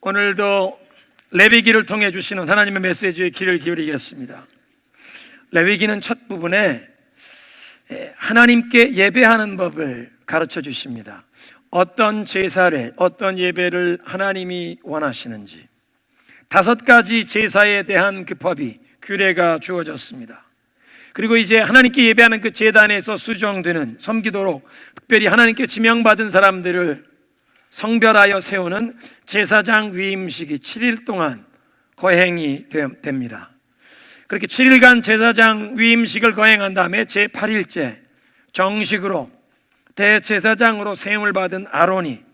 오늘도 레위기를 통해 주시는 하나님의 메시지에 귀를 기울이겠습니다. 레위기는 첫 부분에 하나님께 예배하는 법을 가르쳐 주십니다. 어떤 제사를, 어떤 예배를 하나님이 원하시는지 5가지 제사에 대한 그 법이, 규례가 주어졌습니다. 그리고 이제 하나님께 예배하는 그 제단에서 수정되는, 섬기도록 특별히 하나님께 지명받은 사람들을 성별하여 세우는 제사장 위임식이 7일 동안 거행이 됩니다. 그렇게 7일간 제사장 위임식을 거행한 다음에 제8일째 정식으로 대제사장으로 세움을 받은 아론이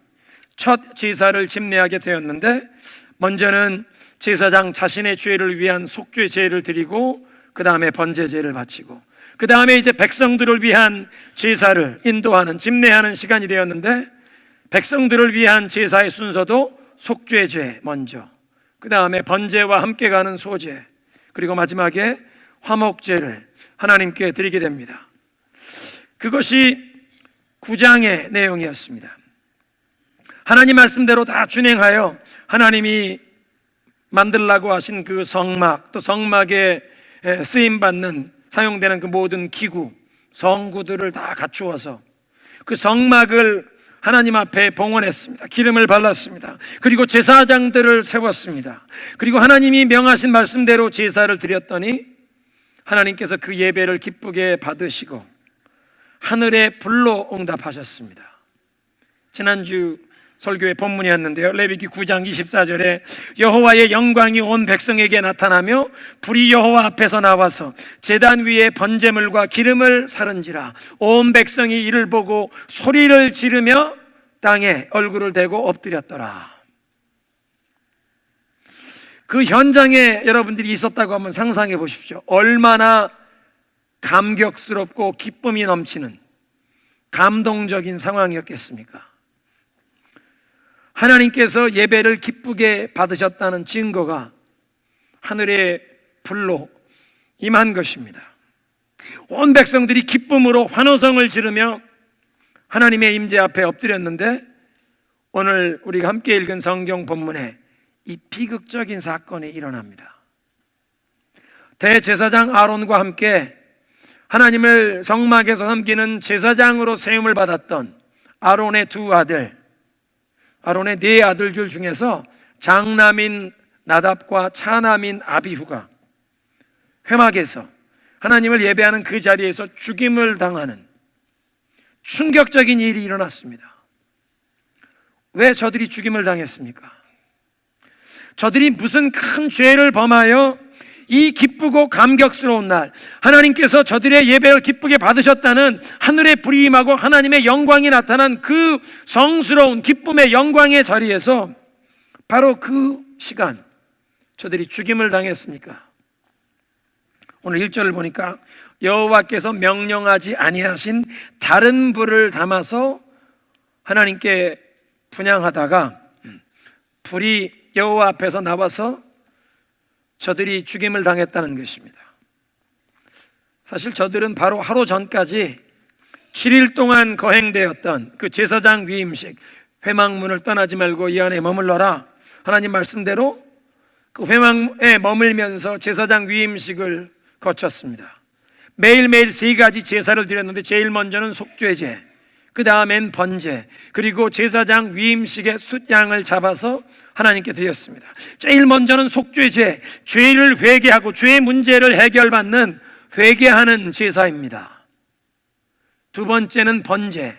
첫 제사를 집례하게 되었는데, 먼저는 제사장 자신의 죄를 위한 속죄 제를 드리고 그 다음에 번제 제를 바치고, 그 다음에 이제 백성들을 위한 제사를 인도하는, 집례하는 시간이 되었는데, 백성들을 위한 제사의 순서도 속죄제 먼저, 그 다음에 번제와 함께 가는 소제, 그리고 마지막에 화목제를 하나님께 드리게 됩니다. 그것이 9장의 내용이었습니다. 하나님 말씀대로 다 준행하여 하나님이 만들라고 하신 그 성막, 또 성막에 쓰임받는, 사용되는 그 모든 기구, 성구들을 다 갖추어서 그 성막을 하나님 앞에 봉헌했습니다. 기름을 발랐습니다. 그리고 제사장들을 세웠습니다. 그리고 하나님이 명하신 말씀대로 제사를 드렸더니 하나님께서 그 예배를 기쁘게 받으시고 하늘의 불로 응답하셨습니다. 지난주 설교의 본문이었는데요, 레위기 9장 24절에 여호와의 영광이 온 백성에게 나타나며 불이 여호와 앞에서 나와서 제단 위에 번제물과 기름을 사른지라 온 백성이 이를 보고 소리를 지르며 땅에 얼굴을 대고 엎드렸더라. 그 현장에 여러분들이 있었다고 한번 상상해 보십시오. 얼마나 감격스럽고 기쁨이 넘치는 감동적인 상황이었겠습니까? 하나님께서 예배를 기쁘게 받으셨다는 증거가 하늘의 불로 임한 것입니다. 온 백성들이 기쁨으로 환호성을 지르며 하나님의 임재 앞에 엎드렸는데, 오늘 우리가 함께 읽은 성경 본문에 이 비극적인 사건이 일어납니다. 대제사장 아론과 함께 하나님을 성막에서 섬기는 제사장으로 세움을 받았던 아론의 2아들, 아론의 4아들들 중에서 장남인 나답과 차남인 아비후가 회막에서 하나님을 예배하는 그 자리에서 죽임을 당하는 충격적인 일이 일어났습니다. 왜 저들이 죽임을 당했습니까? 저들이 무슨 큰 죄를 범하여 이 기쁘고 감격스러운 날, 하나님께서 저들의 예배를 기쁘게 받으셨다는 하늘의 불이 임하고 하나님의 영광이 나타난 그 성스러운 기쁨의 영광의 자리에서 바로 그 시간 저들이 죽임을 당했습니까? 오늘 1절을 보니까 여호와께서 명령하지 아니하신 다른 불을 담아서 하나님께 분향하다가 불이 여호와 앞에서 나와서 저들이 죽임을 당했다는 것입니다. 사실 저들은 바로 하루 전까지 7일 동안 거행되었던 그 제사장 위임식, 회막문을 떠나지 말고 이 안에 머물러라, 하나님 말씀대로 그 회막에 머물면서 제사장 위임식을 거쳤습니다. 매일매일 3가지 제사를 드렸는데, 제일 먼저는 속죄제, 그 다음엔 번제, 그리고 제사장 위임식의 숫양을 잡아서 하나님께 드렸습니다. 제일 먼저는 속죄제, 죄를 회개하고 죄의 문제를 해결받는 회개하는 제사입니다. 2번째는 번제,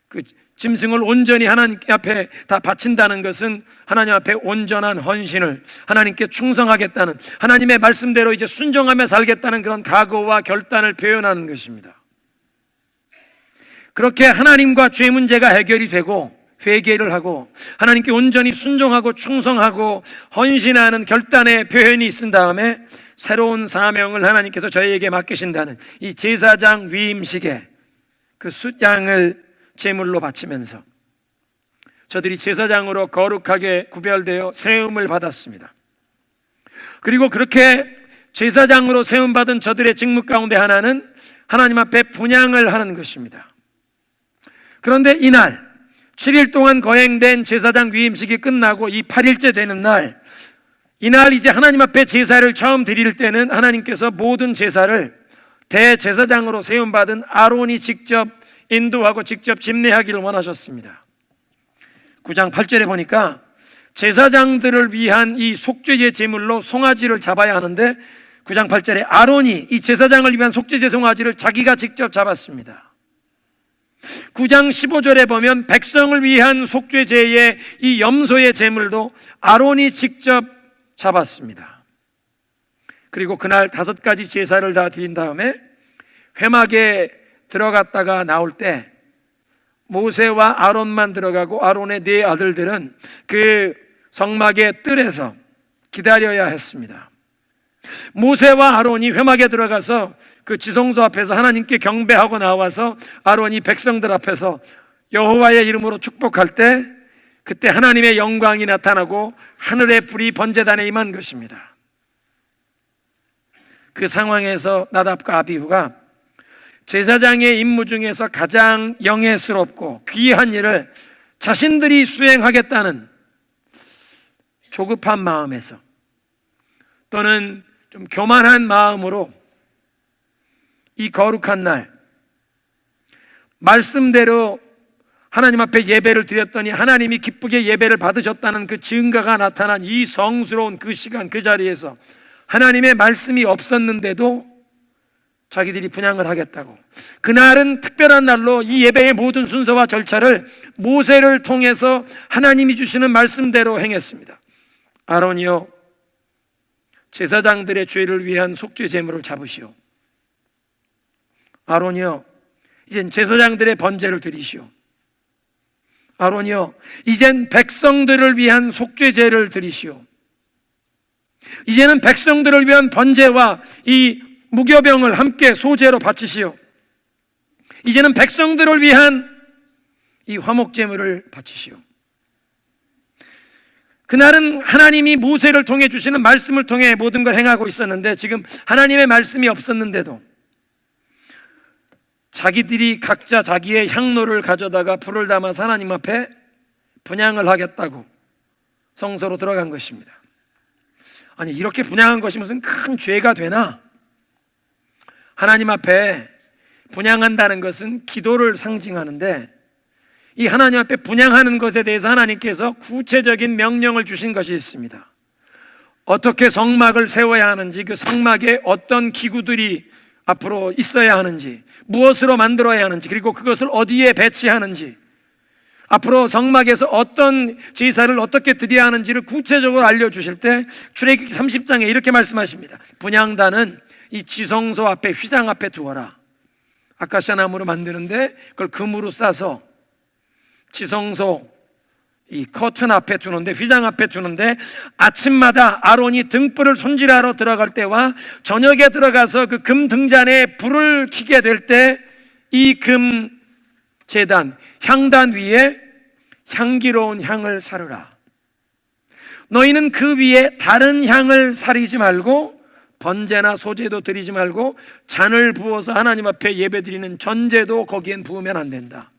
그 짐승을 온전히 하나님 앞에 다 바친다는 것은 하나님 앞에 온전한 헌신을, 하나님께 충성하겠다는, 하나님의 말씀대로 이제 순종하며 살겠다는 그런 각오와 결단을 표현하는 것입니다. 그렇게 하나님과 죄 문제가 해결이 되고 회개를 하고 하나님께 온전히 순종하고 충성하고 헌신하는 결단의 표현이 있은 다음에 새로운 사명을 하나님께서 저희에게 맡기신다는 이 제사장 위임식에 그 숫양을 제물로 바치면서 저들이 제사장으로 거룩하게 구별되어 세움을 받았습니다. 그리고 그렇게 제사장으로 세움받은 저들의 직무 가운데 하나는 하나님 앞에 분향을 하는 것입니다. 그런데 이날 7일 동안 거행된 제사장 위임식이 끝나고 이 8일째 되는 날, 이날 이제 하나님 앞에 제사를 처음 드릴 때는 하나님께서 모든 제사를 대제사장으로 세움받은 아론이 직접 인도하고 직접 집례하기를 원하셨습니다. 9장 8절에 보니까 제사장들을 위한 이 속죄제 제물로 송아지를 잡아야 하는데 9장 8절에 아론이 이 제사장을 위한 속죄제 송아지를 자기가 직접 잡았습니다. 9장 15절에 보면 백성을 위한 속죄제의 이 염소의 제물도 아론이 직접 잡았습니다. 그리고 그날 5가지 제사를 다 드린 다음에 회막에 들어갔다가 나올 때 모세와 아론만 들어가고 아론의 4 아들들은 그 성막의 뜰에서 기다려야 했습니다. 모세와 아론이 회막에 들어가서 그 지성소 앞에서 하나님께 경배하고 나와서 아론이 백성들 앞에서 여호와의 이름으로 축복할 때 그때 하나님의 영광이 나타나고 하늘의 불이 번제단에 임한 것입니다. 그 상황에서 나답과 아비후가 제사장의 임무 중에서 가장 영예스럽고 귀한 일을 자신들이 수행하겠다는 조급한 마음에서 또는 좀 교만한 마음으로 이 거룩한 날 말씀대로 하나님 앞에 예배를 드렸더니 하나님이 기쁘게 예배를 받으셨다는 그 증거가 나타난 이 성스러운 그 시간 그 자리에서 하나님의 말씀이 없었는데도 자기들이 분향을 하겠다고, 그날은 특별한 날로 이 예배의 모든 순서와 절차를 모세를 통해서 하나님이 주시는 말씀대로 행했습니다. 아론이여, 제사장들의 죄를 위한 속죄 제물을 잡으시오. 아론이여, 이젠 제사장들의 번제를 드리시오. 아론이여, 이젠 백성들을 위한 속죄제를 드리시오. 이제는 백성들을 위한 번제와 이 무교병을 함께 소제로 바치시오. 이제는 백성들을 위한 이 화목제물을 바치시오. 그날은 하나님이 모세를 통해 주시는 말씀을 통해 모든 걸 행하고 있었는데 지금 하나님의 말씀이 없었는데도 자기들이 각자 자기의 향로를 가져다가 불을 담아서 하나님 앞에 분향을 하겠다고 성소로 들어간 것입니다. 아니, 이렇게 분향한 것이 무슨 큰 죄가 되나? 하나님 앞에 분향한다는 것은 기도를 상징하는데 이 하나님 앞에 분향하는 것에 대해서 하나님께서 구체적인 명령을 주신 것이 있습니다. 어떻게 성막을 세워야 하는지, 그 성막에 어떤 기구들이 앞으로 있어야 하는지, 무엇으로 만들어야 하는지, 그리고 그것을 어디에 배치하는지, 앞으로 성막에서 어떤 제사를 어떻게 드려야 하는지를 구체적으로 알려주실 때 출애굽기 30장에 이렇게 말씀하십니다. 분향단은 이 지성소 앞에, 휘장 앞에 두어라. 아카시아 나무로 만드는데 그걸 금으로 싸서 지성소 이 커튼 앞에 두는데, 휘장 앞에 두는데 아침마다 아론이 등불을 손질하러 들어갈 때와 저녁에 들어가서 그 금 등잔에 불을 켜게 될 때 이 금 제단, 향단 위에 향기로운 향을 사르라. 너희는 그 위에 다른 향을 사리지 말고 번제나 소제도 드리지 말고 잔을 부어서 하나님 앞에 예배드리는 전제도 거기엔 부으면 안 된다.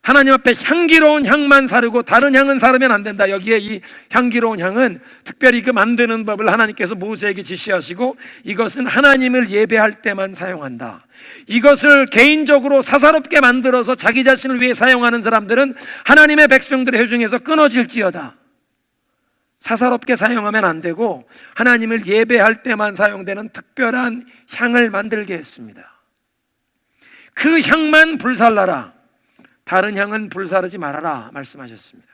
하나님 앞에 향기로운 향만 사르고 다른 향은 사르면 안 된다. 여기에 이 향기로운 향은 특별히 그 만드는 법을 하나님께서 모세에게 지시하시고 이것은 하나님을 예배할 때만 사용한다. 이것을 개인적으로 사사롭게 만들어서 자기 자신을 위해 사용하는 사람들은 하나님의 백성들의 회중에서 끊어질지어다. 사사롭게 사용하면 안 되고 하나님을 예배할 때만 사용되는 특별한 향을 만들게 했습니다. 그 향만 불살라라. 다른 향은 불사르지 말아라 말씀하셨습니다.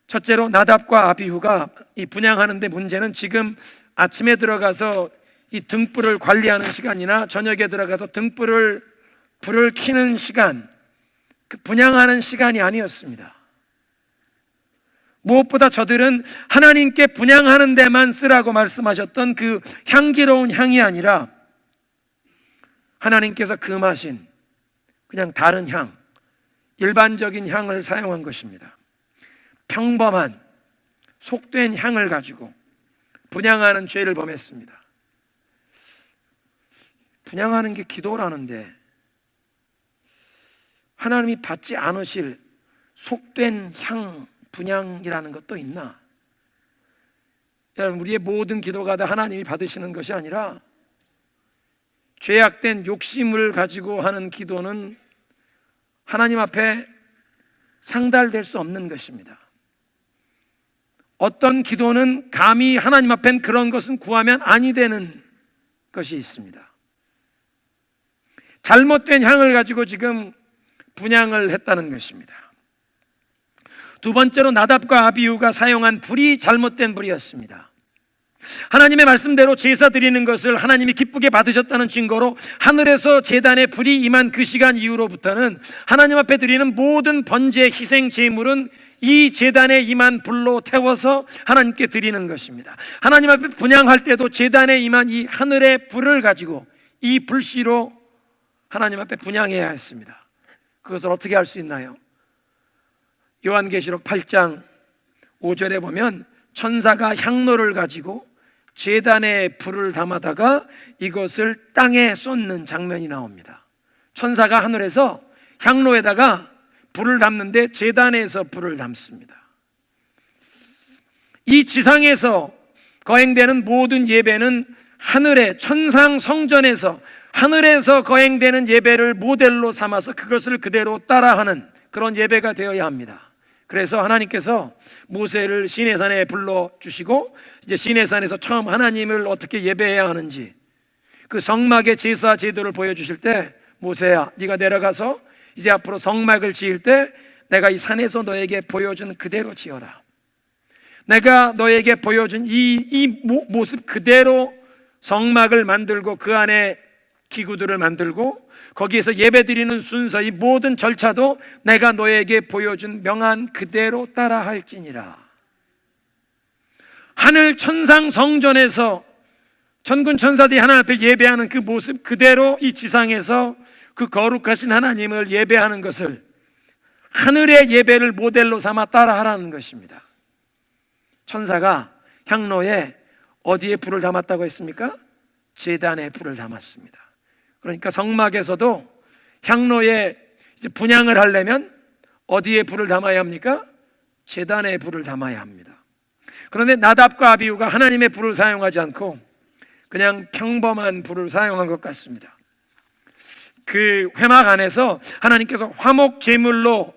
첫째로 나답과 아비후가 이 분향하는데 문제는 지금 아침에 들어가서 이 등불을 관리하는 시간이나 저녁에 들어가서 불을 켜는 시간, 그 분향하는 시간이 아니었습니다. 무엇보다 저들은 하나님께 분향하는 데만 쓰라고 말씀하셨던 그 향기로운 향이 아니라 하나님께서 금하신 그냥 다른 향, 일반적인 향을 사용한 것입니다. 평범한 속된 향을 가지고 분향하는 죄를 범했습니다. 분향하는 게 기도라는데 하나님이 받지 않으실 속된 향, 분향이라는 것도 있나? 여러분, 우리의 모든 기도가 다 하나님이 받으시는 것이 아니라 죄악된 욕심을 가지고 하는 기도는 하나님 앞에 상달될 수 없는 것입니다. 어떤 기도는 감히 하나님 앞엔 그런 것은 구하면 아니 되는 것이 있습니다. 잘못된 향을 가지고 지금 분향을 했다는 것입니다. 두 번째로 나답과 아비후가 사용한 불이 잘못된 불이었습니다. 하나님의 말씀대로 제사 드리는 것을 하나님이 기쁘게 받으셨다는 증거로 하늘에서 제단에 불이 임한 그 시간 이후로부터는 하나님 앞에 드리는 모든 번제, 희생, 제물은 이 제단에 임한 불로 태워서 하나님께 드리는 것입니다. 하나님 앞에 분향할 때도 제단에 임한 이 하늘의 불을 가지고 이 불씨로 하나님 앞에 분향해야 했습니다. 그것을 어떻게 할 수 있나요? 요한계시록 8장 5절에 보면 천사가 향로를 가지고 제단에 불을 담아다가 이것을 땅에 쏟는 장면이 나옵니다. 천사가 하늘에서 향로에다가 불을 담는데 제단에서 불을 담습니다. 이 지상에서 거행되는 모든 예배는 하늘의 천상 성전에서 하늘에서 거행되는 예배를 모델로 삼아서 그것을 그대로 따라하는 그런 예배가 되어야 합니다. 그래서 하나님께서 모세를 시내산에 불러주시고 이제 시내산에서 처음 하나님을 어떻게 예배해야 하는지 그 성막의 제사 제도를 보여주실 때, 모세야, 네가 내려가서 이제 앞으로 성막을 지을 때 내가 이 산에서 너에게 보여준 그대로 지어라. 내가 너에게 보여준 이 모습 그대로 성막을 만들고 그 안에 기구들을 만들고 거기에서 예배드리는 순서, 이 모든 절차도 내가 너에게 보여준 명한 그대로 따라 할지니라. 하늘 천상 성전에서 천군 천사들이 하나님 앞에 예배하는 그 모습 그대로 이 지상에서 그 거룩하신 하나님을 예배하는 것을 하늘의 예배를 모델로 삼아 따라하라는 것입니다. 천사가 향로에 어디에 불을 담았다고 했습니까? 제단에 불을 담았습니다. 그러니까 성막에서도 향로에 이제 분향을 하려면 어디에 불을 담아야 합니까? 제단에 불을 담아야 합니다. 그런데 나답과 아비후가 하나님의 불을 사용하지 않고 그냥 평범한 불을 사용한 것 같습니다. 그 회막 안에서 하나님께서 화목 제물로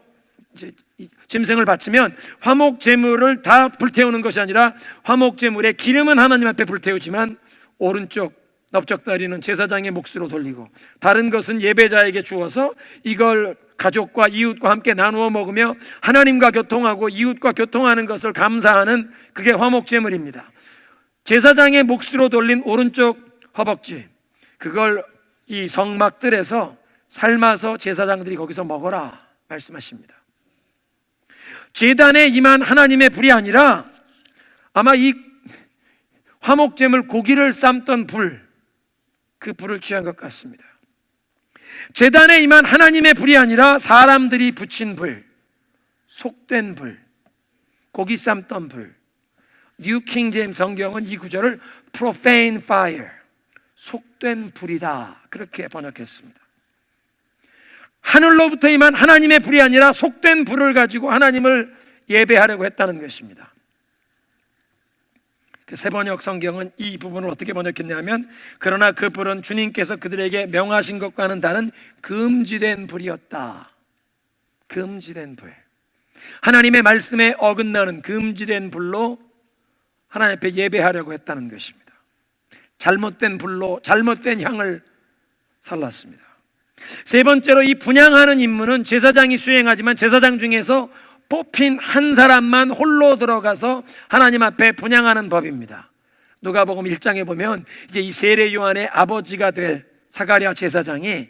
짐승을 바치면 화목 제물을 다 불태우는 것이 아니라 화목 제물의 기름은 하나님 앞에 불태우지만 오른쪽 넓적다리는 제사장의 몫으로 돌리고 다른 것은 예배자에게 주어서 이걸 가족과 이웃과 함께 나누어 먹으며 하나님과 교통하고 이웃과 교통하는 것을 감사하는 그게 화목제물입니다. 제사장의 몫으로 돌린 오른쪽 허벅지, 그걸 이 성막들에서 삶아서 제사장들이 거기서 먹어라 말씀하십니다. 제단에 임한 하나님의 불이 아니라 아마 이 화목제물 고기를 삶던 불, 그 불을 취한 것 같습니다. 제단에 임한 하나님의 불이 아니라 사람들이 붙인 불, 속된 불, 고기 삶던 불. 뉴 킹 제임스 성경은 이 구절을 profane fire, 속된 불이다, 그렇게 번역했습니다. 하늘로부터 임한 하나님의 불이 아니라 속된 불을 가지고 하나님을 예배하려고 했다는 것입니다. 새 번역 성경은 이 부분을 어떻게 번역했냐면, 그러나 그 불은 주님께서 그들에게 명하신 것과는 다른 금지된 불이었다. 금지된 불, 하나님의 말씀에 어긋나는 금지된 불로 하나님 앞에 예배하려고 했다는 것입니다. 잘못된 불로 잘못된 향을 살랐습니다. 세 번째로 이 분향하는 임무는 제사장이 수행하지만 제사장 중에서 뽑힌 한 사람만 홀로 들어가서 하나님 앞에 분향하는 법입니다. 누가복음 1장에 보면 이제 이 세례 요한의 아버지가 될 사가랴 제사장이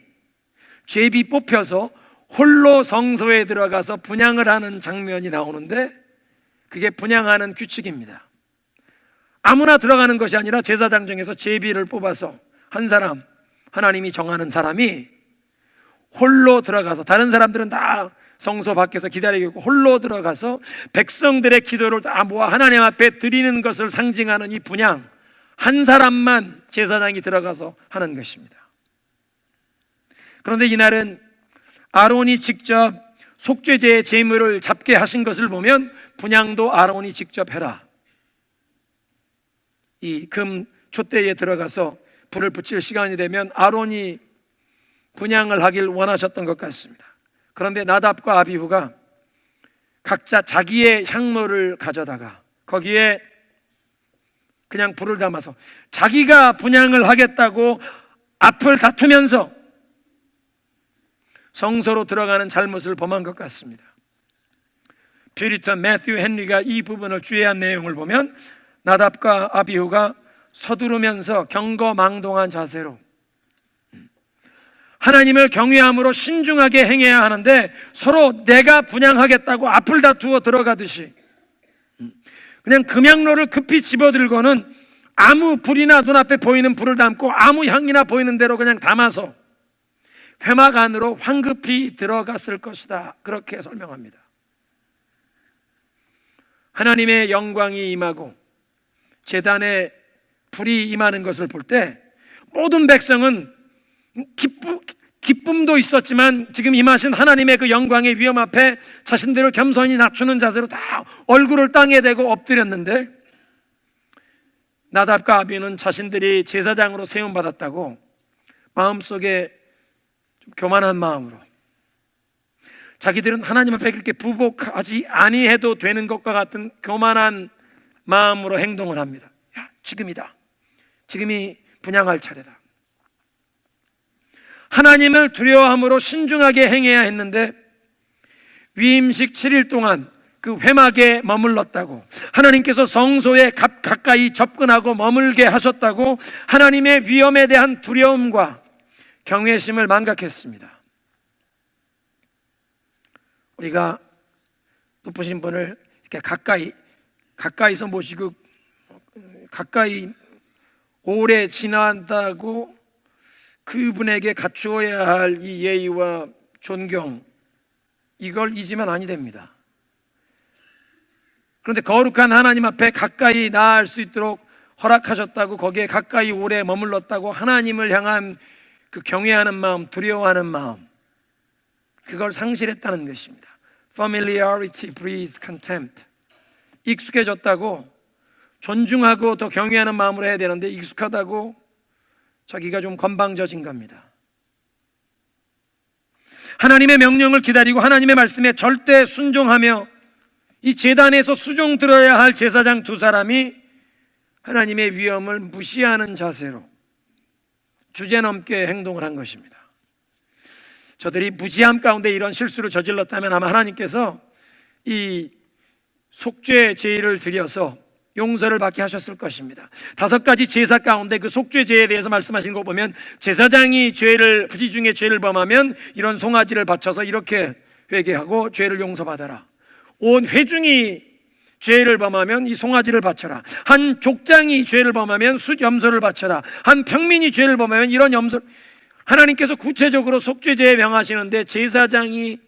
제비 뽑혀서 홀로 성소에 들어가서 분향을 하는 장면이 나오는데, 그게 분향하는 규칙입니다. 아무나 들어가는 것이 아니라 제사장 중에서 제비를 뽑아서 한 사람, 하나님이 정하는 사람이 홀로 들어가서, 다른 사람들은 다 성소 밖에서 기다리고 있고 홀로 들어가서 백성들의 기도를 다 모아 하나님 앞에 드리는 것을 상징하는 이 분향, 한 사람만 제사장이 들어가서 하는 것입니다. 그런데 이날은 아론이 직접 속죄제의 제물을 잡게 하신 것을 보면 분향도 아론이 직접 해라, 이 금 촛대에 들어가서 불을 붙일 시간이 되면 아론이 분향을 하길 원하셨던 것 같습니다. 그런데 나답과 아비후가 각자 자기의 향로를 가져다가 거기에 그냥 불을 담아서 자기가 분향을 하겠다고 앞을 다투면서 성소로 들어가는 잘못을 범한 것 같습니다. 퓨리턴 매튜 헨리가 이 부분을 주의한 내용을 보면 나답과 아비후가 서두르면서 경거망동한 자세로 하나님을 경외함으로 신중하게 행해야 하는데 서로 내가 분향하겠다고 앞을 다투어 들어가듯이 그냥 금향로를 급히 집어들고는 아무 불이나 눈앞에 보이는 불을 담고 아무 향이나 보이는 대로 그냥 담아서 회막 안으로 황급히 들어갔을 것이다, 그렇게 설명합니다. 하나님의 영광이 임하고 제단에 불이 임하는 것을 볼 때 모든 백성은 기쁨도 있었지만 지금 임하신 하나님의 그 영광의 위엄 앞에 자신들을 겸손히 낮추는 자세로 다 얼굴을 땅에 대고 엎드렸는데 나답과 아비는 자신들이 제사장으로 세움받았다고 마음속에 좀 교만한 마음으로 자기들은 하나님 앞에 그렇게 부복하지 아니해도 되는 것과 같은 교만한 마음으로 행동을 합니다. 야, 지금이다, 지금이 분향할 차례다. 하나님을 두려워함으로 신중하게 행해야 했는데 위임식 7일 동안 그 회막에 머물렀다고, 하나님께서 성소에 가까이 접근하고 머물게 하셨다고 하나님의 위엄에 대한 두려움과 경외심을 망각했습니다. 우리가 높으신 분을 이렇게 가까이서 모시고 가까이 오래 지낸다고 그분에게 갖추어야 할 이 예의와 존경, 이걸 잊으면 아니 됩니다. 그런데 거룩한 하나님 앞에 가까이 나아갈 수 있도록 허락하셨다고 거기에 가까이 오래 머물렀다고 하나님을 향한 그 경외하는 마음, 두려워하는 마음, 그걸 상실했다는 것입니다. Familiarity breeds contempt. 익숙해졌다고 존중하고 더 경외하는 마음으로 해야 되는데 익숙하다고 자기가 좀 건방져진 겁니다. 하나님의 명령을 기다리고 하나님의 말씀에 절대 순종하며 이 제단에서 수종 들어야 할 제사장 두 사람이 하나님의 위엄을 무시하는 자세로 주제넘게 행동을 한 것입니다. 저들이 무지함 가운데 이런 실수를 저질렀다면 아마 하나님께서 이 속죄 제의를 드려서 용서를 받게 하셨을 것입니다. 5가지 제사 가운데 그 속죄 제에 대해서 말씀하신 거 보면 제사장이 부지 중에 죄를 범하면 이런 송아지를 바쳐서 이렇게 회개하고 죄를 용서받아라. 온 회중이 죄를 범하면 이 송아지를 바쳐라. 한 족장이 죄를 범하면 숫염소를 바쳐라. 한 평민이 죄를 범하면 이런 염소. 하나님께서 구체적으로 속죄제에 명하시는데 제사장이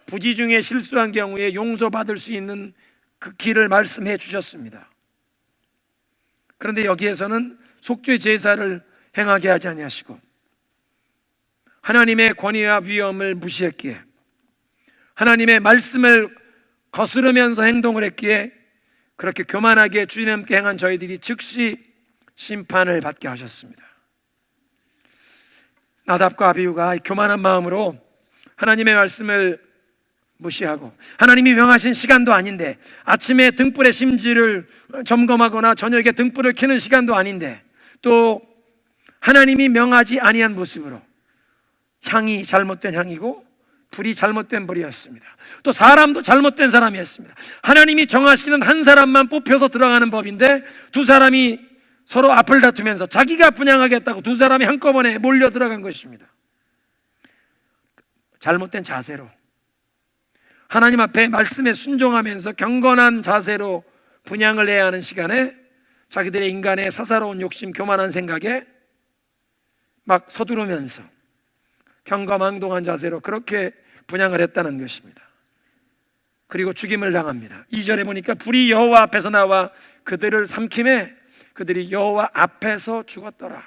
부지 중에 실수한 경우에 용서받을 수 있는 그 길을 말씀해 주셨습니다. 그런데 여기에서는 속죄 제사를 행하게 하지 아니하시고 하나님의 권위와 위엄을 무시했기에, 하나님의 말씀을 거스르면서 행동을 했기에 그렇게 교만하게 주님께 행한 저희들이 즉시 심판을 받게 하셨습니다. 나답과 아비후가 교만한 마음으로 하나님의 말씀을 무시하고 하나님이 명하신 시간도 아닌데, 아침에 등불의 심지를 점검하거나 저녁에 등불을 켜는 시간도 아닌데 또 하나님이 명하지 아니한 모습으로 향이 잘못된 향이고 불이 잘못된 불이었습니다. 또 사람도 잘못된 사람이었습니다. 하나님이 정하시는 한 사람만 뽑혀서 들어가는 법인데 두 사람이 서로 앞을 다투면서 자기가 분향하겠다고 두 사람이 한꺼번에 몰려 들어간 것입니다. 잘못된 자세로 하나님 앞에 말씀에 순종하면서 경건한 자세로 분향을 해야 하는 시간에 자기들의 인간의 사사로운 욕심, 교만한 생각에 막 서두르면서 경거망동한 자세로 그렇게 분향을 했다는 것입니다. 그리고 죽임을 당합니다. 2절에 보니까 불이 여호와 앞에서 나와 그들을 삼킴에 그들이 여호와 앞에서 죽었더라.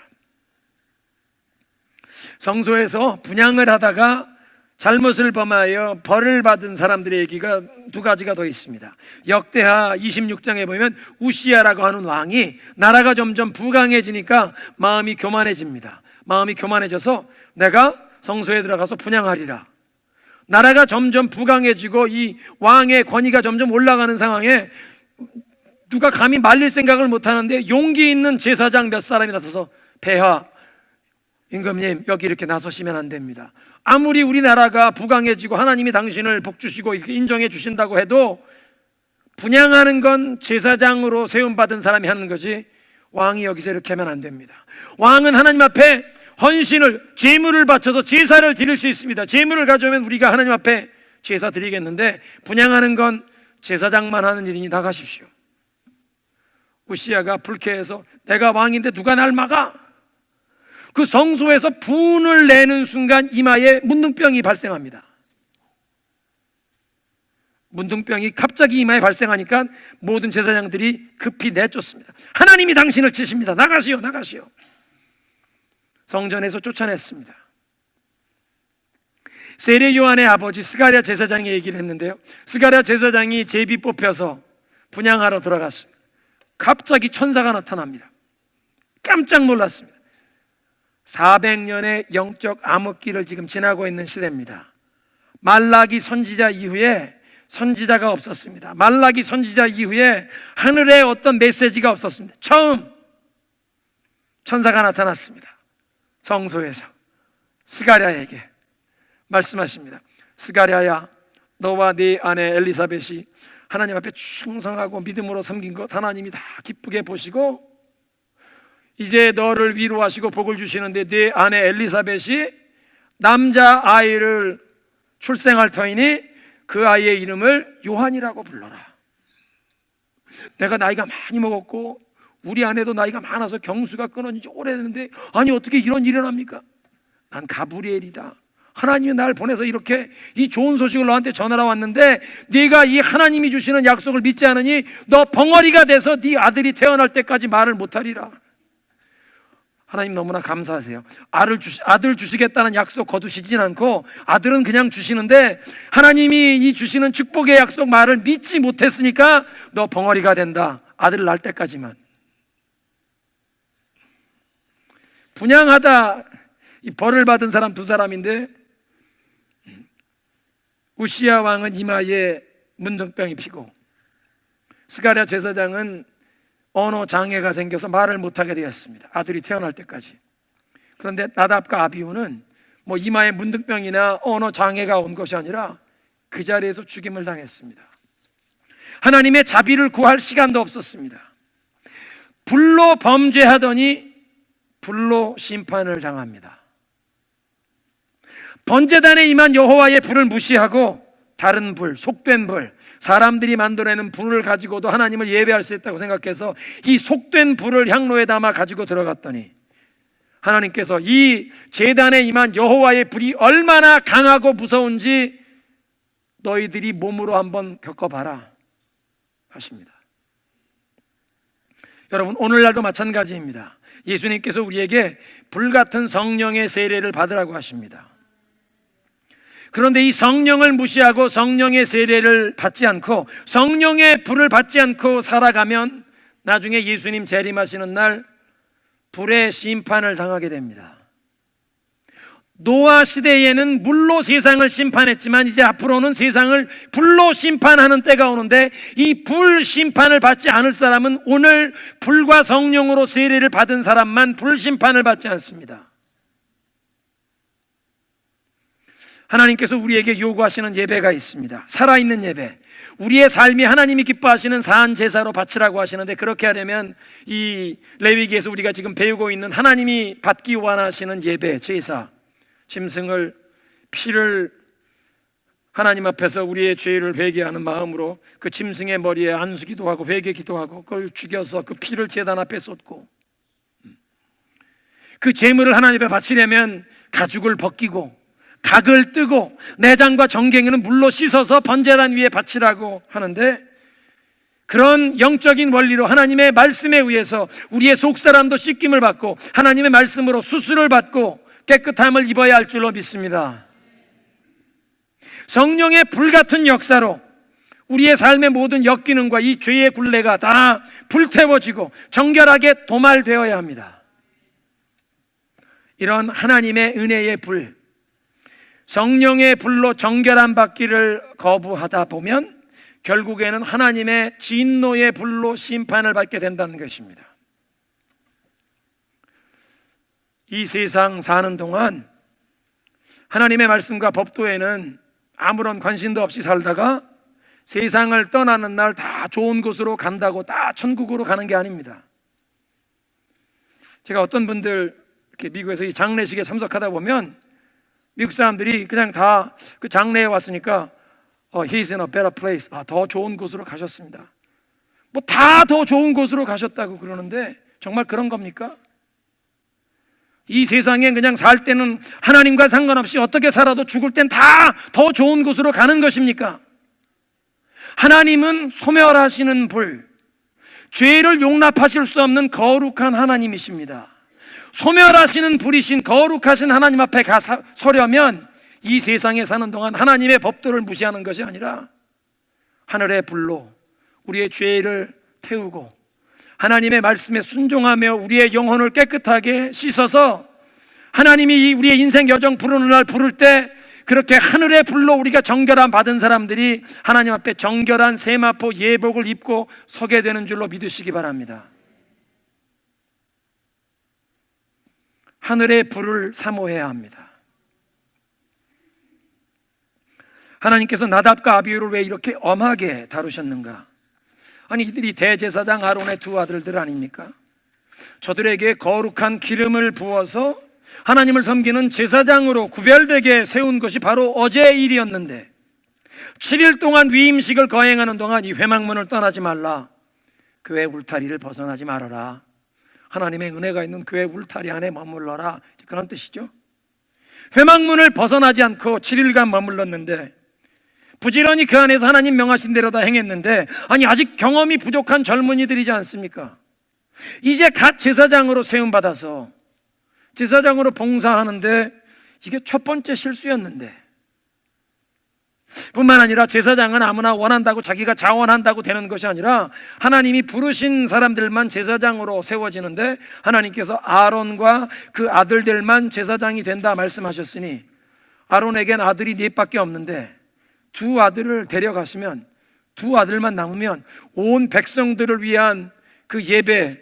성소에서 분향을 하다가 잘못을 범하여 벌을 받은 사람들의 얘기가 두 가지가 더 있습니다. 역대하 26장에 보면 우시야라고 하는 왕이 나라가 점점 부강해지니까 마음이 교만해집니다. 마음이 교만해져서 내가 성소에 들어가서 분향하리라. 나라가 점점 부강해지고 이 왕의 권위가 점점 올라가는 상황에 누가 감히 말릴 생각을 못하는데 용기 있는 제사장 몇 사람이 나서서 폐하 임금님 여기 이렇게 나서시면 안 됩니다. 아무리 우리나라가 부강해지고 하나님이 당신을 복 주시고 이렇게 인정해 주신다고 해도 분향하는 건 제사장으로 세움받은 사람이 하는 거지 왕이 여기서 이렇게 하면 안 됩니다. 왕은 하나님 앞에 헌신을 제물을 바쳐서 제사를 드릴 수 있습니다. 제물을 가져오면 우리가 하나님 앞에 제사 드리겠는데 분향하는 건 제사장만 하는 일이니 나가십시오. 우시야가 불쾌해서 내가 왕인데 누가 날 막아? 그 성소에서 분을 내는 순간 이마에 문둥병이 발생합니다. 문둥병이 갑자기 이마에 발생하니까 모든 제사장들이 급히 내쫓습니다. 하나님이 당신을 치십니다. 나가시오, 나가시오. 성전에서 쫓아냈습니다. 세례 요한의 아버지 스가랴 제사장이 얘기를 했는데요, 스가랴 제사장이 제비 뽑혀서 분향하러 들어갔습니다. 갑자기 천사가 나타납니다. 깜짝 놀랐습니다. 400년의 영적 암흑기를 지금 지나고 있는 시대입니다. 말라기 선지자 이후에 선지자가 없었습니다. 말라기 선지자 이후에 하늘에 어떤 메시지가 없었습니다. 처음 천사가 나타났습니다. 성소에서 스가랴에게 말씀하십니다. 스가랴야, 너와 네 아내 엘리사벳이 하나님 앞에 충성하고 믿음으로 섬긴 것 하나님이 다 기쁘게 보시고 이제 너를 위로하시고 복을 주시는데 네 아내 엘리사벳이 남자 아이를 출생할 터이니 그 아이의 이름을 요한이라고 불러라. 내가 나이가 많이 먹었고 우리 아내도 나이가 많아서 경수가 끊어진 지 오래됐는데 아니 어떻게 이런 일이 일어납니까? 난 가브리엘이다. 하나님이 날 보내서 이렇게 이 좋은 소식을 너한테 전하러 왔는데 네가 이 하나님이 주시는 약속을 믿지 않으니 너 벙어리가 돼서 네 아들이 태어날 때까지 말을 못하리라. 하나님 너무나 감사하세요. 아들 주시겠다는 약속 거두시진 않고 아들은 그냥 주시는데 하나님이 이 주시는 축복의 약속 말을 믿지 못했으니까 너 벙어리가 된다. 아들 낳을 때까지만. 분향하다 이 벌을 받은 사람 두 사람인데 우시야 왕은 이마에 문둥병이 피고 스가랴 제사장은 언어 장애가 생겨서 말을 못하게 되었습니다. 아들이 태어날 때까지. 그런데 나답과 아비후는 뭐 이마에 문둥병이나 언어 장애가 온 것이 아니라 그 자리에서 죽임을 당했습니다. 하나님의 자비를 구할 시간도 없었습니다. 불로 범죄하더니 불로 심판을 당합니다. 번제단에 임한 여호와의 불을 무시하고 다른 불, 속된 불, 사람들이 만들어내는 불을 가지고도 하나님을 예배할 수 있다고 생각해서 이 속된 불을 향로에 담아 가지고 들어갔더니 하나님께서 이 제단에 임한 여호와의 불이 얼마나 강하고 무서운지 너희들이 몸으로 한번 겪어봐라 하십니다. 여러분, 오늘날도 마찬가지입니다. 예수님께서 우리에게 불같은 성령의 세례를 받으라고 하십니다. 그런데 이 성령을 무시하고 성령의 세례를 받지 않고 성령의 불을 받지 않고 살아가면 나중에 예수님 재림하시는 날 불의 심판을 당하게 됩니다. 노아 시대에는 물로 세상을 심판했지만 이제 앞으로는 세상을 불로 심판하는 때가 오는데 이 불 심판을 받지 않을 사람은 오늘 불과 성령으로 세례를 받은 사람만 불 심판을 받지 않습니다. 하나님께서 우리에게 요구하시는 예배가 있습니다. 살아있는 예배, 우리의 삶이 하나님이 기뻐하시는 사한 제사로 바치라고 하시는데 그렇게 하려면 이 레위기에서 우리가 지금 배우고 있는 하나님이 받기 원하시는 예배, 제사, 짐승을 피를 하나님 앞에서 우리의 죄를 회개하는 마음으로 그 짐승의 머리에 안수기도 하고 회개기도 하고 그걸 죽여서 그 피를 제단 앞에 쏟고 그 제물을 하나님 앞에 바치려면 가죽을 벗기고 각을 뜨고 내장과 정갱이는 물로 씻어서 번제단 위에 바치라고 하는데 그런 영적인 원리로 하나님의 말씀에 의해서 우리의 속사람도 씻김을 받고 하나님의 말씀으로 수술을 받고 깨끗함을 입어야 할 줄로 믿습니다. 성령의 불같은 역사로 우리의 삶의 모든 역기능과 이 죄의 굴레가 다 불태워지고 정결하게 도말되어야 합니다. 이런 하나님의 은혜의 불, 성령의 불로 정결함 받기를 거부하다 보면 결국에는 하나님의 진노의 불로 심판을 받게 된다는 것입니다. 이 세상 사는 동안 하나님의 말씀과 법도에는 아무런 관심도 없이 살다가 세상을 떠나는 날 다 좋은 곳으로 간다고 다 천국으로 가는 게 아닙니다. 제가 어떤 분들 이렇게 미국에서 이 장례식에 참석하다 보면 미국 사람들이 그냥 다 그 장례에 왔으니까 He's in a better place. 더 좋은 곳으로 가셨습니다. 뭐 다 더 좋은 곳으로 가셨다고 그러는데 정말 그런 겁니까? 이 세상에 그냥 살 때는 하나님과 상관없이 어떻게 살아도 죽을 땐 다 더 좋은 곳으로 가는 것입니까? 하나님은 소멸하시는 불, 죄를 용납하실 수 없는 거룩한 하나님이십니다. 소멸하시는 불이신 거룩하신 하나님 앞에 서려면 이 세상에 사는 동안 하나님의 법도를 무시하는 것이 아니라 하늘의 불로 우리의 죄를 태우고 하나님의 말씀에 순종하며 우리의 영혼을 깨끗하게 씻어서 하나님이 우리의 인생 여정 부르는 날 부를 때 그렇게 하늘의 불로 우리가 정결함 받은 사람들이 하나님 앞에 정결한 세마포 예복을 입고 서게 되는 줄로 믿으시기 바랍니다. 하늘의 불을 사모해야 합니다. 하나님께서 나답과 아비후를 왜 이렇게 엄하게 다루셨는가? 아니 이들이 대제사장 아론의 두 아들들 아닙니까? 저들에게 거룩한 기름을 부어서 하나님을 섬기는 제사장으로 구별되게 세운 것이 바로 어제의 일이었는데 7일 동안 위임식을 거행하는 동안 이 회막문을 떠나지 말라, 교회 울타리를 벗어나지 말아라, 하나님의 은혜가 있는 교회 울타리 안에 머물러라, 그런 뜻이죠. 회막문을 벗어나지 않고 7일간 머물렀는데 부지런히 그 안에서 하나님 명하신 대로 다 행했는데 아니 아직 경험이 부족한 젊은이들이지 않습니까? 이제 갓 제사장으로 세움받아서 제사장으로 봉사하는데 이게 첫 번째 실수였는데, 뿐만 아니라 제사장은 아무나 원한다고 자기가 자원한다고 되는 것이 아니라 하나님이 부르신 사람들만 제사장으로 세워지는데 하나님께서 아론과 그 아들들만 제사장이 된다 말씀하셨으니 아론에겐 아들이 넷밖에 없는데 두 아들을 데려가시면, 두 아들만 남으면 온 백성들을 위한 그 예배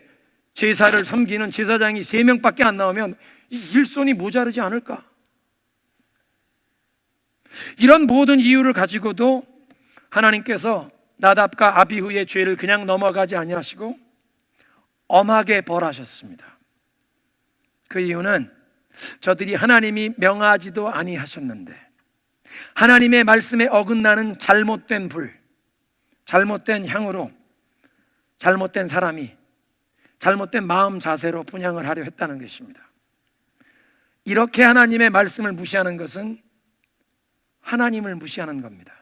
제사를 섬기는 제사장이 3명밖에 안 나오면 일손이 모자르지 않을까? 이런 모든 이유를 가지고도 하나님께서 나답과 아비후의 죄를 그냥 넘어가지 아니하시고 엄하게 벌하셨습니다. 그 이유는 저들이 하나님이 명하지도 아니하셨는데 하나님의 말씀에 어긋나는 잘못된 불, 잘못된 향으로 잘못된 사람이 잘못된 마음 자세로 분향을 하려 했다는 것입니다. 이렇게 하나님의 말씀을 무시하는 것은 하나님을 무시하는 겁니다.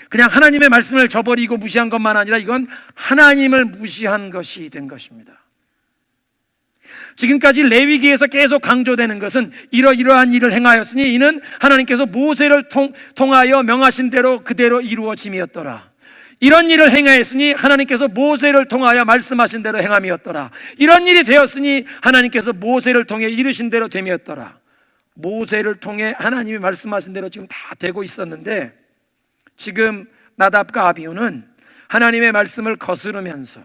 그냥 하나님의 말씀을 저버리고 무시한 것만 아니라 이건 하나님을 무시한 것이 된 것입니다. 지금까지 레위기에서 계속 강조되는 것은 이러이러한 일을 행하였으니 이는 하나님께서 모세를 통하여 명하신 대로 그대로 이루어짐이었더라. 이런 일을 행하였으니 하나님께서 모세를 통하여 말씀하신 대로 행함이었더라. 이런 일이 되었으니 하나님께서 모세를 통해 이르신 대로 됨이었더라. 모세를 통해 하나님이 말씀하신 대로 지금 다 되고 있었는데 지금 나답과 아비후는 하나님의 말씀을 거스르면서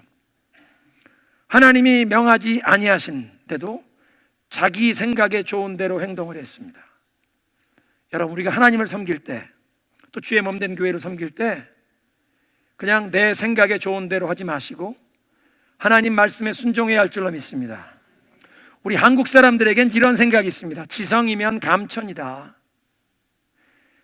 하나님이 명하지 아니하신데도 자기 생각에 좋은 대로 행동을 했습니다. 여러분, 우리가 하나님을 섬길 때, 또 주의 몸된 교회를 섬길 때 그냥 내 생각에 좋은 대로 하지 마시고 하나님 말씀에 순종해야 할 줄로 믿습니다. 우리 한국 사람들에겐 이런 생각이 있습니다. 지성이면 감천이다.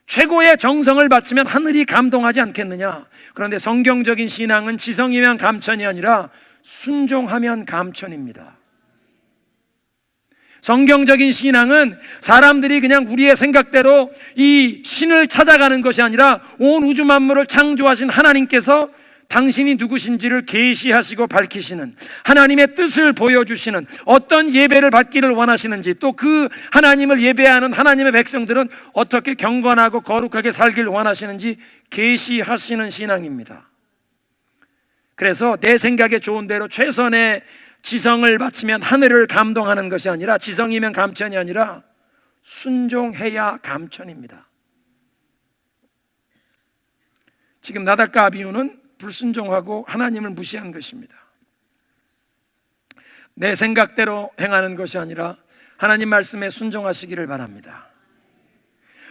최고의 정성을 바치면 하늘이 감동하지 않겠느냐. 그런데 성경적인 신앙은 지성이면 감천이 아니라 순종하면 감천입니다. 성경적인 신앙은 사람들이 그냥 우리의 생각대로 이 신을 찾아가는 것이 아니라 온 우주 만물을 창조하신 하나님께서 당신이 누구신지를 계시하시고 밝히시는, 하나님의 뜻을 보여주시는, 어떤 예배를 받기를 원하시는지, 또 그 하나님을 예배하는 하나님의 백성들은 어떻게 경건하고 거룩하게 살길 원하시는지 계시하시는 신앙입니다. 그래서 내 생각에 좋은 대로 최선의 지성을 바치면 하늘을 감동하는 것이 아니라, 지성이면 감천이 아니라 순종해야 감천입니다. 지금 나답과 아비후는 불순종하고 하나님을 무시한 것입니다. 내 생각대로 행하는 것이 아니라 하나님 말씀에 순종하시기를 바랍니다.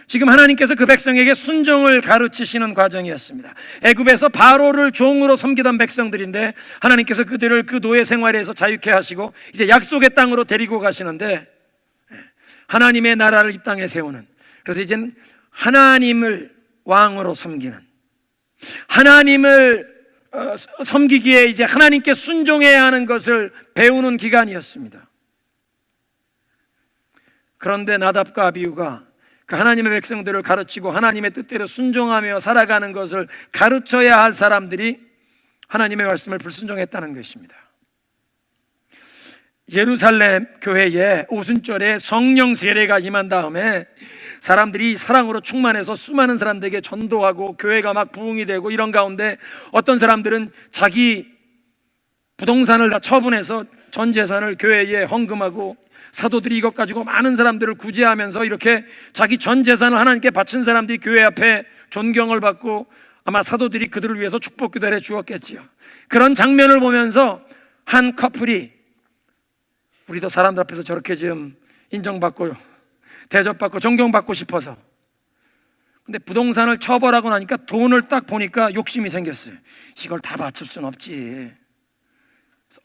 지금 하나님께서 그 백성에게 순종을 가르치시는 과정이었습니다. 애굽에서 바로를 종으로 섬기던 백성들인데 하나님께서 그들을 그 노예 생활에서 자유케 하시고 이제 약속의 땅으로 데리고 가시는데, 하나님의 나라를 이 땅에 세우는, 그래서 이제는 하나님을 왕으로 섬기는, 하나님을 섬기기에 이제 하나님께 순종해야 하는 것을 배우는 기간이었습니다. 그런데 나답과 아비후가 그 하나님의 백성들을 가르치고 하나님의 뜻대로 순종하며 살아가는 것을 가르쳐야 할 사람들이 하나님의 말씀을 불순종했다는 것입니다. 예루살렘 교회에 오순절에 성령 세례가 임한 다음에 사람들이 사랑으로 충만해서 수많은 사람들에게 전도하고 교회가 막 부흥이 되고, 이런 가운데 어떤 사람들은 자기 부동산을 다 처분해서 전 재산을 교회에 헌금하고, 사도들이 이것 가지고 많은 사람들을 구제하면서 이렇게 자기 전 재산을 하나님께 바친 사람들이 교회 앞에 존경을 받고, 아마 사도들이 그들을 위해서 축복 기도를 해 주었겠지요. 그런 장면을 보면서 한 커플이, 우리도 사람들 앞에서 저렇게 좀 인정받고 대접받고 존경받고 싶어서, 근데 부동산을 처벌하고 나니까 돈을 딱 보니까 욕심이 생겼어요. 이걸 다 바칠 순 없지.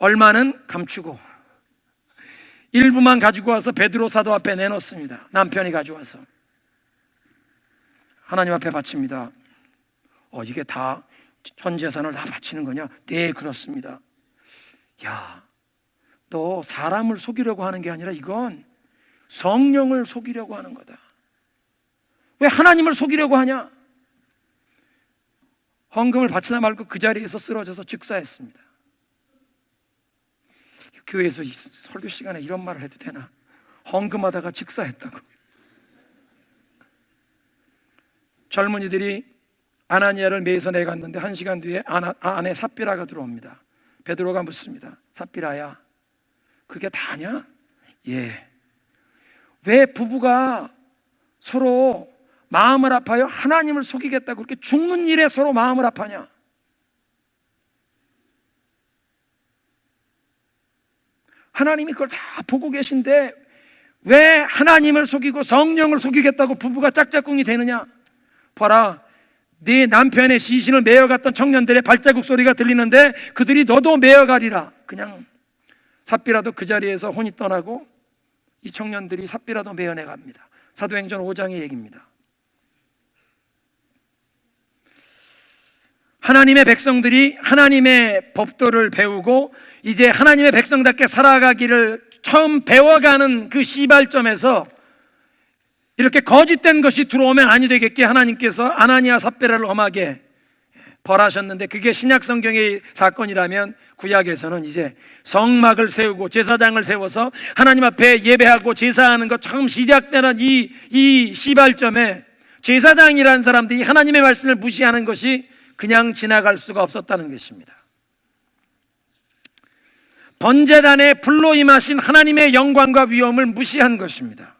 얼마는 감추고 일부만 가지고 와서 베드로 사도 앞에 내놓습니다. 남편이 가져와서 하나님 앞에 바칩니다. 이게 다 전 재산을 다 바치는 거냐? 네, 그렇습니다. 야, 너 사람을 속이려고 하는 게 아니라 이건 성령을 속이려고 하는 거다. 왜 하나님을 속이려고 하냐? 헌금을 바치나 말고 그 자리에서 쓰러져서 즉사했습니다. 교회에서 설교 시간에 이런 말을 해도 되나? 헌금하다가 즉사했다고. 젊은이들이 아나니아를 매에서 내갔는데 1시간 뒤에 아내 삽비라가 들어옵니다. 베드로가 묻습니다. 삽비라야, 그게 다냐? 예. 왜 부부가 서로 마음을 아파요? 하나님을 속이겠다고 그렇게 죽는 일에 서로 마음을 아파냐? 하나님이 그걸 다 보고 계신데 왜 하나님을 속이고 성령을 속이겠다고 부부가 짝짝꿍이 되느냐? 봐라, 네 남편의 시신을 메어갔던 청년들의 발자국 소리가 들리는데 그들이 너도 메어가리라. 그냥 삽비라도 그 자리에서 혼이 떠나고 이 청년들이 삽비라도 메어내 갑니다. 사도행전 5장의 얘기입니다. 하나님의 백성들이 하나님의 법도를 배우고 이제 하나님의 백성답게 살아가기를 처음 배워가는 그 시발점에서 이렇게 거짓된 것이 들어오면 아니 되겠게 하나님께서 아나니아 삽비라를 엄하게 벌하셨는데, 그게 신약 성경의 사건이라면 구약에서는 이제 성막을 세우고 제사장을 세워서 하나님 앞에 예배하고 제사하는 것 처음 시작되는 이 시발점에 제사장이라는 사람들이 하나님의 말씀을 무시하는 것이 그냥 지나갈 수가 없었다는 것입니다. 번제단에 불로 임하신 하나님의 영광과 위엄을 무시한 것입니다.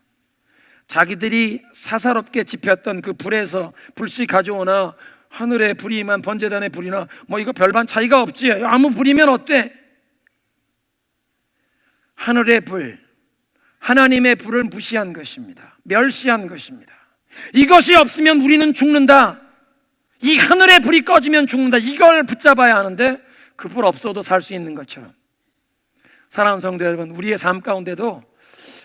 자기들이 사사롭게 지폈던 그 불에서 불씨 가져오나 하늘에 불이 임한 번제단의 불이나 뭐 이거 별반 차이가 없지, 아무 불이면 어때? 하늘의 불, 하나님의 불을 무시한 것입니다. 멸시한 것입니다. 이것이 없으면 우리는 죽는다, 이 하늘의 불이 꺼지면 죽는다, 이걸 붙잡아야 하는데 그 불 없어도 살 수 있는 것처럼, 사랑하는 성도 여러분, 우리의 삶 가운데도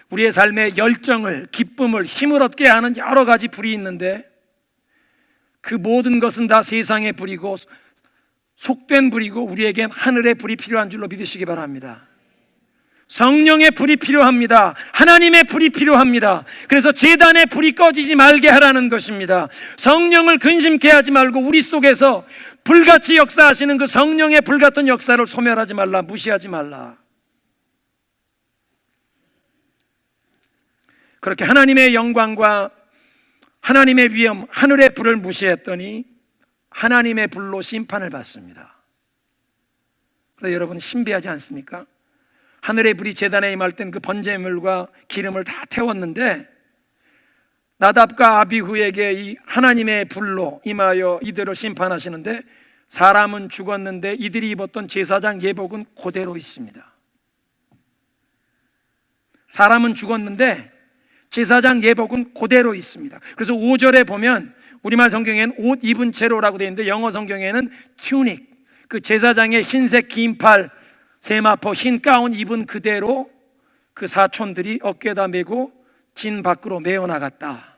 우리의 삶의 열정을, 기쁨을, 힘을 얻게 하는 여러 가지 불이 있는데 그 모든 것은 다 세상의 불이고 속된 불이고 우리에겐 하늘의 불이 필요한 줄로 믿으시기 바랍니다. 성령의 불이 필요합니다. 하나님의 불이 필요합니다. 그래서 제단의 불이 꺼지지 말게 하라는 것입니다. 성령을 근심케 하지 말고 우리 속에서 불같이 역사하시는 그 성령의 불같은 역사를 소멸하지 말라, 무시하지 말라. 그렇게 하나님의 영광과 하나님의 위엄, 하늘의 불을 무시했더니 하나님의 불로 심판을 받습니다. 그래서 여러분 신비하지 않습니까? 하늘의 불이 제단에 임할 땐 그 번제물과 기름을 다 태웠는데 나답과 아비후에게 이 하나님의 불로 임하여 이들을 심판하시는데 사람은 죽었는데 이들이 입었던 제사장 예복은 그대로 있습니다. 사람은 죽었는데 제사장 예복은 그대로 있습니다. 그래서 5절에 보면 우리말 성경에는 옷 입은 채로라고 되어 있는데 영어 성경에는 튜닉, 그 제사장의 흰색 긴팔 세마포 흰 가운 입은 그대로 그 사촌들이 어깨에다 메고 진 밖으로 메어 나갔다.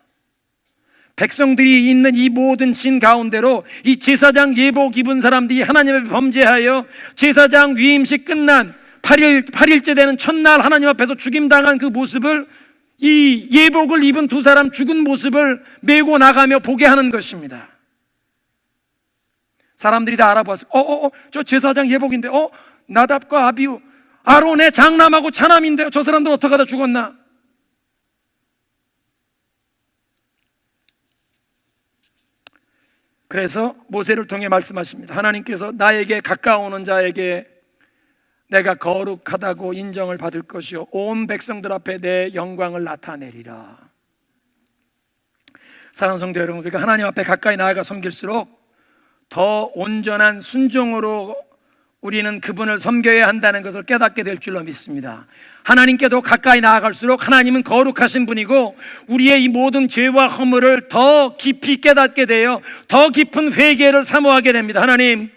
백성들이 있는 이 모든 진 가운데로 이 제사장 예복 입은 사람들이 하나님을 범죄하여 제사장 위임식 끝난 8일째 되는 첫날 하나님 앞에서 죽임당한 그 모습을, 이 예복을 입은 두 사람 죽은 모습을 메고 나가며 보게 하는 것입니다. 사람들이 다 알아봤어요. 저 제사장 예복인데, 나답과 아비후, 아론의 장남하고 차남인데요. 저 사람들 어떻게 하다 죽었나? 그래서 모세를 통해 말씀하십니다. 하나님께서 나에게 가까워오는 자에게 내가 거룩하다고 인정을 받을 것이요 온 백성들 앞에 내 영광을 나타내리라. 사랑하는 성도 여러분, 그러니까 하나님 앞에 가까이 나아가 섬길수록 더 온전한 순종으로 우리는 그분을 섬겨야 한다는 것을 깨닫게 될 줄로 믿습니다. 하나님께도 가까이 나아갈수록 하나님은 거룩하신 분이고 우리의 이 모든 죄와 허물을 더 깊이 깨닫게 되어 더 깊은 회개를 사모하게 됩니다. 하나님,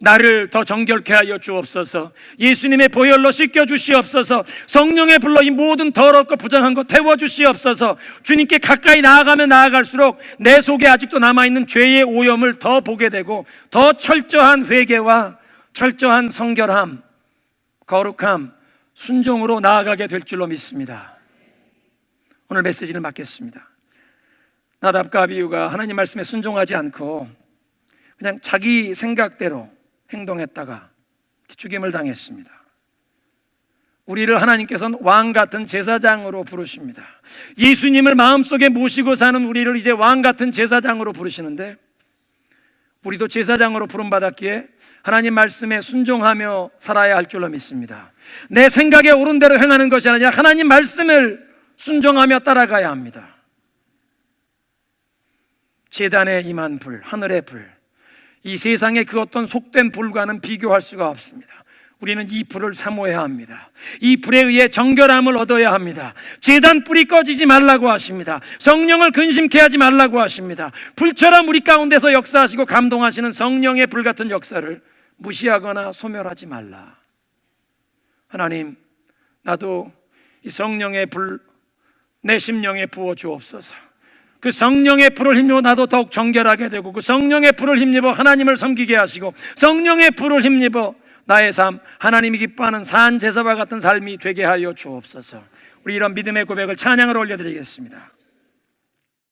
나를 더 정결케 하여 주옵소서. 예수님의 보혈로 씻겨 주시옵소서. 성령의 불로 이 모든 더럽고 부정한 것 태워 주시옵소서. 주님께 가까이 나아가면 나아갈수록 내 속에 아직도 남아있는 죄의 오염을 더 보게 되고 더 철저한 회개와 철저한 성결함, 거룩함, 순종으로 나아가게 될 줄로 믿습니다. 오늘 메시지를 맡겠습니다. 나답과 아비후가 하나님 말씀에 순종하지 않고 그냥 자기 생각대로 행동했다가 죽임을 당했습니다. 우리를 하나님께서는 왕 같은 제사장으로 부르십니다. 예수님을 마음속에 모시고 사는 우리를 이제 왕 같은 제사장으로 부르시는데 우리도 제사장으로 부름받았기에 하나님 말씀에 순종하며 살아야 할 줄로 믿습니다. 내 생각에 옳은 대로 행하는 것이 아니라 하나님 말씀을 순종하며 따라가야 합니다. 제단에 임한 불, 하늘의 불, 이 세상의 그 어떤 속된 불과는 비교할 수가 없습니다. 우리는 이 불을 사모해야 합니다. 이 불에 의해 정결함을 얻어야 합니다. 제단 불이 꺼지지 말라고 하십니다. 성령을 근심케 하지 말라고 하십니다. 불처럼 우리 가운데서 역사하시고 감동하시는 성령의 불 같은 역사를 무시하거나 소멸하지 말라. 하나님, 나도 이 성령의 불 내 심령에 부어 주옵소서. 그 성령의 불을 힘입어 나도 더욱 정결하게 되고 그 성령의 불을 힘입어 하나님을 섬기게 하시고 성령의 불을 힘입어 나의 삶, 하나님이 기뻐하는 산 제사와 같은 삶이 되게 하여 주옵소서. 우리 이런 믿음의 고백을 찬양으로 올려드리겠습니다.